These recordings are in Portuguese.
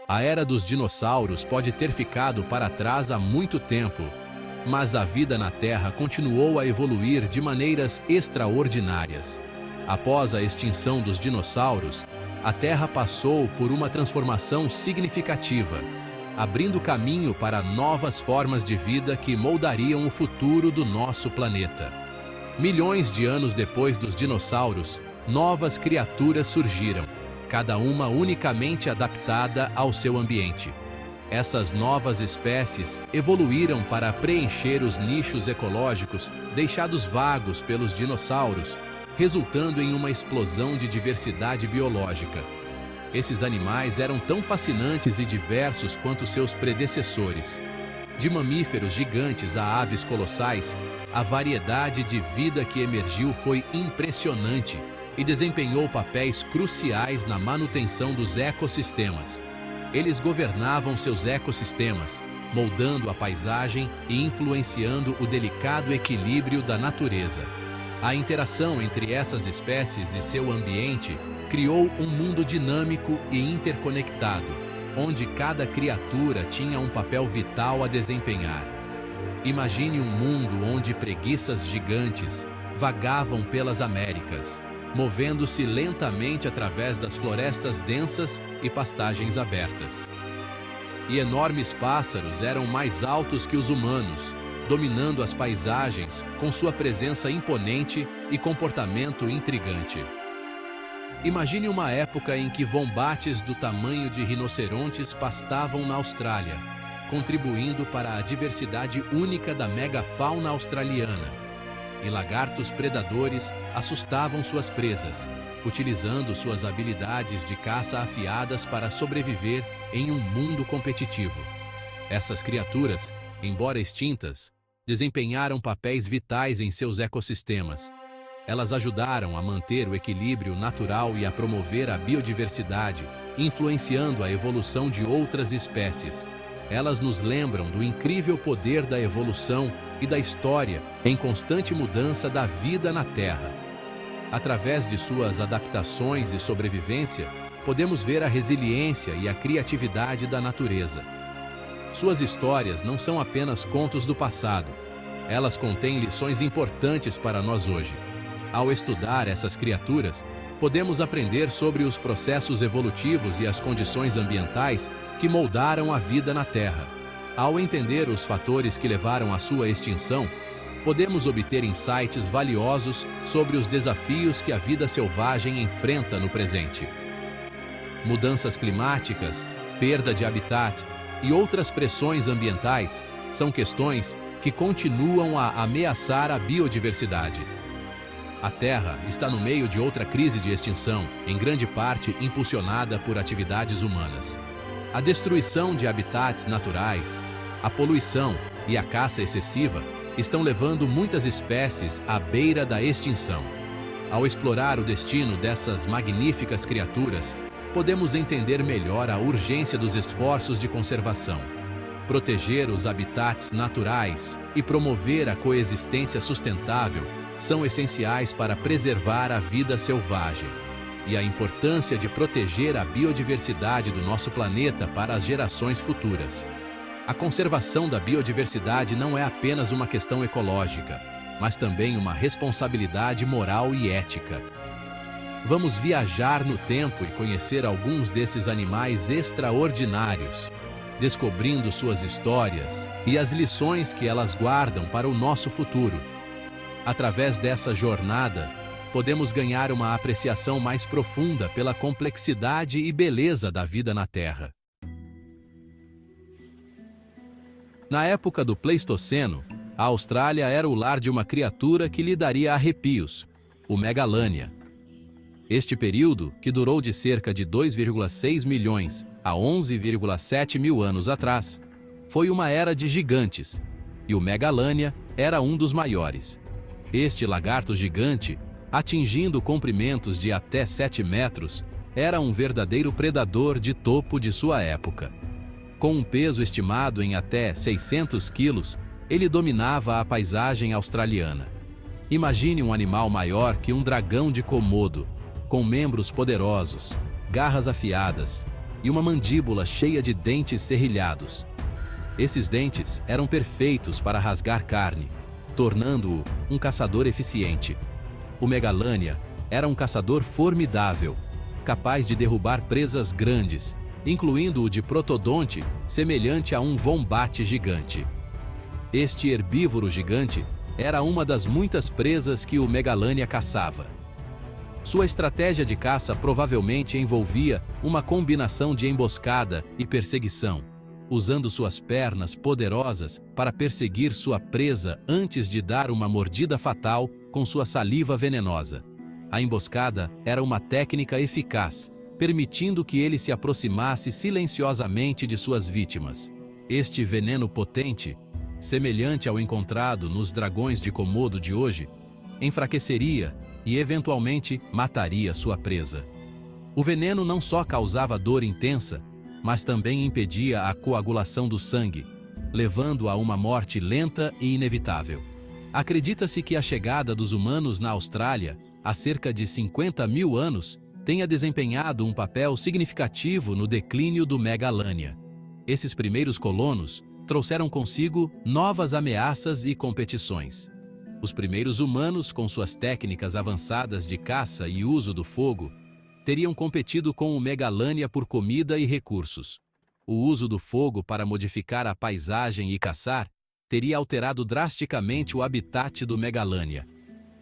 A era dos dinossauros pode ter ficado para trás há muito tempo, mas a vida na Terra continuou a evoluir de maneiras extraordinárias. Após a extinção dos dinossauros, a Terra passou por uma transformação significativa, abrindo caminho para novas formas de vida que moldariam o futuro do nosso planeta. Milhões de anos depois dos dinossauros, novas criaturas surgiram, cada uma unicamente adaptada ao seu ambiente. Essas novas espécies evoluíram para preencher os nichos ecológicos deixados vagos pelos dinossauros, resultando em uma explosão de diversidade biológica. Esses animais eram tão fascinantes e diversos quanto seus predecessores. De mamíferos gigantes a aves colossais, a variedade de vida que emergiu foi impressionante e desempenhou papéis cruciais na manutenção dos ecossistemas. Eles governavam seus ecossistemas, moldando a paisagem e influenciando o delicado equilíbrio da natureza. A interação entre essas espécies e seu ambiente criou um mundo dinâmico e interconectado, onde cada criatura tinha um papel vital a desempenhar. Imagine um mundo onde preguiças gigantes vagavam pelas Américas, movendo-se lentamente através das florestas densas e pastagens abertas. E enormes pássaros eram mais altos que os humanos, dominando as paisagens com sua presença imponente e comportamento intrigante. Imagine uma época em que wombates do tamanho de rinocerontes pastavam na Austrália, contribuindo para a diversidade única da megafauna australiana. E lagartos predadores assustavam suas presas, utilizando suas habilidades de caça afiadas para sobreviver em um mundo competitivo. Essas criaturas, embora extintas, desempenharam papéis vitais em seus ecossistemas. Elas ajudaram a manter o equilíbrio natural e a promover a biodiversidade, influenciando a evolução de outras espécies. Elas nos lembram do incrível poder da evolução e da história em constante mudança da vida na Terra. Através de suas adaptações e sobrevivência, podemos ver a resiliência e a criatividade da natureza. Suas histórias não são apenas contos do passado. Elas contêm lições importantes para nós hoje. Ao estudar essas criaturas, podemos aprender sobre os processos evolutivos e as condições ambientais que moldaram a vida na Terra. Ao entender os fatores que levaram à sua extinção, podemos obter insights valiosos sobre os desafios que a vida selvagem enfrenta no presente. Mudanças climáticas, perda de habitat e outras pressões ambientais são questões que continuam a ameaçar a biodiversidade. A Terra está no meio de outra crise de extinção, em grande parte impulsionada por atividades humanas. A destruição de habitats naturais, a poluição e a caça excessiva estão levando muitas espécies à beira da extinção. Ao explorar o destino dessas magníficas criaturas, podemos entender melhor a urgência dos esforços de conservação. Proteger os habitats naturais e promover a coexistência sustentável são essenciais para preservar a vida selvagem. E a importância de proteger a biodiversidade do nosso planeta para as gerações futuras. A conservação da biodiversidade não é apenas uma questão ecológica, mas também uma responsabilidade moral e ética. Vamos viajar no tempo e conhecer alguns desses animais extraordinários, descobrindo suas histórias e as lições que elas guardam para o nosso futuro. Através dessa jornada, podemos ganhar uma apreciação mais profunda pela complexidade e beleza da vida na Terra. Na época do Pleistoceno, a Austrália era o lar de uma criatura que lhe daria arrepios, o Megalania. Este período, que durou de cerca de 2,6 milhões a 11,7 mil anos atrás, foi uma era de gigantes, e o Megalania era um dos maiores. Este lagarto gigante, atingindo comprimentos de até 7 metros, era um verdadeiro predador de topo de sua época. Com um peso estimado em até 600 quilos, ele dominava a paisagem australiana. Imagine um animal maior que um dragão de Komodo, com membros poderosos, garras afiadas e uma mandíbula cheia de dentes serrilhados. Esses dentes eram perfeitos para rasgar carne, tornando-o um caçador eficiente. O Megalania era um caçador formidável, capaz de derrubar presas grandes, incluindo o de Protodonte, semelhante a um vombate gigante. Este herbívoro gigante era uma das muitas presas que o Megalania caçava. Sua estratégia de caça provavelmente envolvia uma combinação de emboscada e perseguição, usando suas pernas poderosas para perseguir sua presa antes de dar uma mordida fatal com sua saliva venenosa. A emboscada era uma técnica eficaz, permitindo que ele se aproximasse silenciosamente de suas vítimas. Este veneno potente, semelhante ao encontrado nos dragões de Komodo de hoje, enfraqueceria e eventualmente mataria sua presa. O veneno não só causava dor intensa, mas também impedia a coagulação do sangue, levando a uma morte lenta e inevitável. Acredita-se que a chegada dos humanos na Austrália, há cerca de 50 mil anos, tenha desempenhado um papel significativo no declínio do Megalania. Esses primeiros colonos trouxeram consigo novas ameaças e competições. Os primeiros humanos, com suas técnicas avançadas de caça e uso do fogo, teriam competido com o Megalania por comida e recursos. O uso do fogo para modificar a paisagem e caçar teria alterado drasticamente o habitat do Megalania.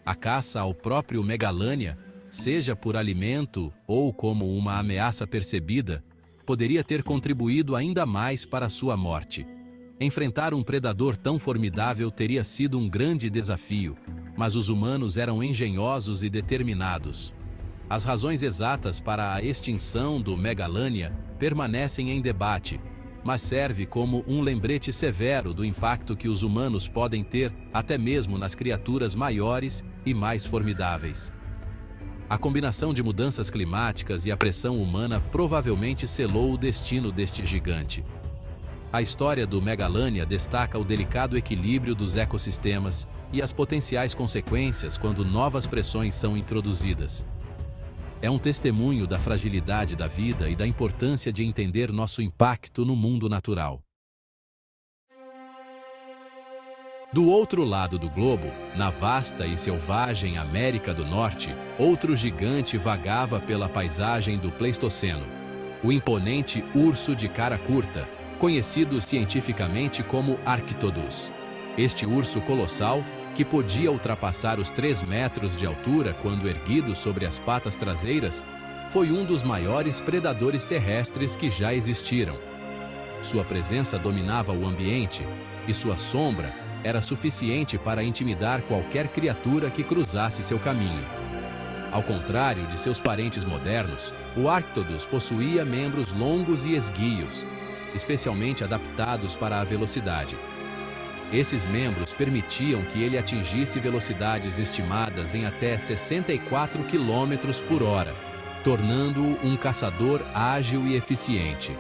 A caça ao próprio Megalania, seja por alimento ou como uma ameaça percebida, poderia ter contribuído ainda mais para sua morte. Enfrentar um predador tão formidável teria sido um grande desafio, mas os humanos eram engenhosos e determinados. As razões exatas para a extinção do Megalania permanecem em debate, mas serve como um lembrete severo do impacto que os humanos podem ter até mesmo nas criaturas maiores e mais formidáveis. A combinação de mudanças climáticas e a pressão humana provavelmente selou o destino deste gigante. A história do Megalania destaca o delicado equilíbrio dos ecossistemas e as potenciais consequências quando novas pressões são introduzidas. É um testemunho da fragilidade da vida e da importância de entender nosso impacto no mundo natural. Do outro lado do globo, na vasta e selvagem América do Norte, outro gigante vagava pela paisagem do Pleistoceno, o imponente urso de cara curta, conhecido cientificamente como Arctodus. Este urso colossal, que podia ultrapassar os 3 metros de altura quando erguido sobre as patas traseiras, foi um dos maiores predadores terrestres que já existiram. Sua presença dominava o ambiente e sua sombra era suficiente para intimidar qualquer criatura que cruzasse seu caminho. Ao contrário de seus parentes modernos, o Arctodus possuía membros longos e esguios, especialmente adaptados para a velocidade. Esses membros permitiam que ele atingisse velocidades estimadas em até 64 km por hora, tornando-o um caçador ágil e eficiente.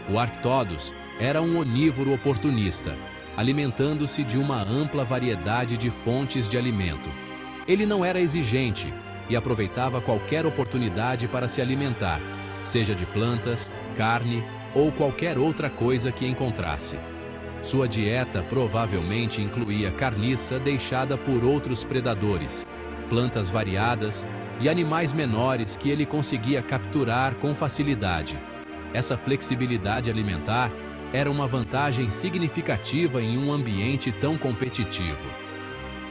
O Arctodus era um onívoro oportunista, alimentando-se de uma ampla variedade de fontes de alimento. Ele não era exigente e aproveitava qualquer oportunidade para se alimentar, seja de plantas, carne ou qualquer outra coisa que encontrasse. Sua dieta provavelmente incluía carniça deixada por outros predadores, plantas variadas e animais menores que ele conseguia capturar com facilidade. Essa flexibilidade alimentar era uma vantagem significativa em um ambiente tão competitivo.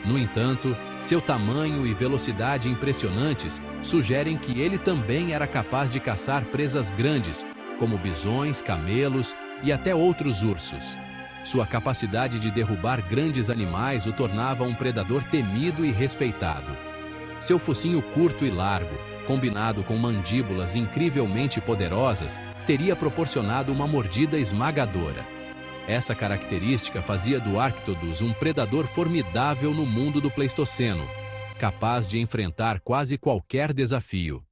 No entanto, seu tamanho e velocidade impressionantes sugerem que ele também era capaz de caçar presas grandes, como bisões, camelos e até outros ursos. Sua capacidade de derrubar grandes animais o tornava um predador temido e respeitado. Seu focinho curto e largo, combinado com mandíbulas incrivelmente poderosas, teria proporcionado uma mordida esmagadora. Essa característica fazia do Arctodus um predador formidável no mundo do Pleistoceno, capaz de enfrentar quase qualquer desafio.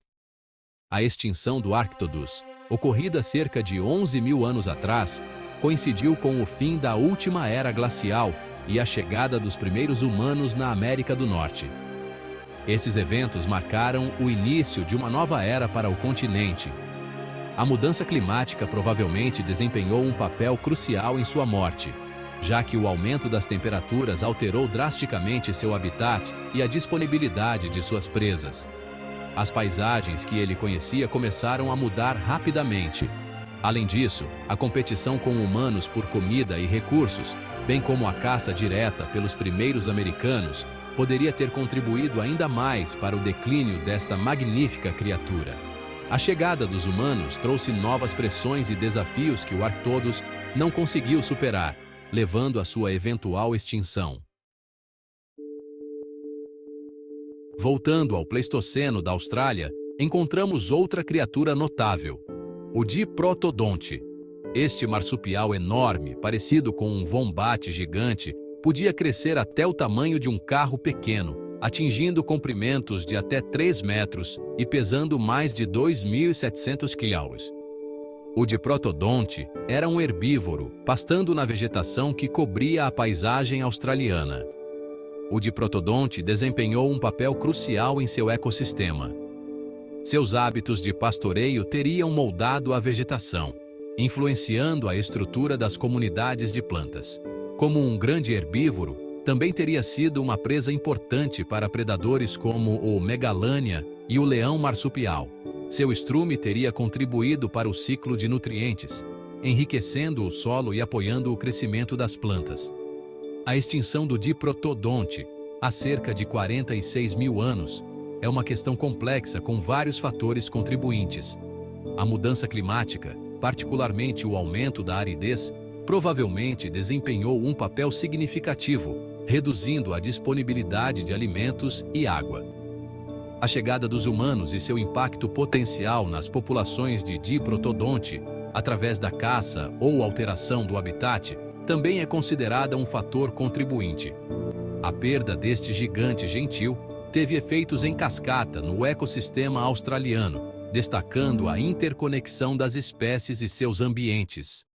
A extinção do Arctodus, ocorrida cerca de 11 mil anos atrás, coincidiu com o fim da última era glacial e a chegada dos primeiros humanos na América do Norte. Esses eventos marcaram o início de uma nova era para o continente. A mudança climática provavelmente desempenhou um papel crucial em sua morte, já que o aumento das temperaturas alterou drasticamente seu habitat e a disponibilidade de suas presas. As paisagens que ele conhecia começaram a mudar rapidamente. Além disso, a competição com humanos por comida e recursos, bem como a caça direta pelos primeiros americanos, poderia ter contribuído ainda mais para o declínio desta magnífica criatura. A chegada dos humanos trouxe novas pressões e desafios que o Arctodos não conseguiu superar, levando à sua eventual extinção. Voltando ao Pleistoceno da Austrália, encontramos outra criatura notável, o Diprotodonte. Este marsupial enorme, parecido com um vombate gigante, podia crescer até o tamanho de um carro pequeno, atingindo comprimentos de até 3 metros e pesando mais de 2.700 quilos. O Diprotodonte era um herbívoro, pastando na vegetação que cobria a paisagem australiana. O Diprotodonte desempenhou um papel crucial em seu ecossistema. Seus hábitos de pastoreio teriam moldado a vegetação, influenciando a estrutura das comunidades de plantas. Como um grande herbívoro, também teria sido uma presa importante para predadores como o Megalania e o leão marsupial. Seu estrume teria contribuído para o ciclo de nutrientes, enriquecendo o solo e apoiando o crescimento das plantas. A extinção do Diprotodonte, há cerca de 46 mil anos, é uma questão complexa com vários fatores contribuintes. A mudança climática, particularmente o aumento da aridez, provavelmente desempenhou um papel significativo, reduzindo a disponibilidade de alimentos e água. A chegada dos humanos e seu impacto potencial nas populações de Diprotodonte, através da caça ou alteração do habitat, também é considerada um fator contribuinte. A perda deste gigante gentil teve efeitos em cascata no ecossistema australiano, destacando a interconexão das espécies e seus ambientes.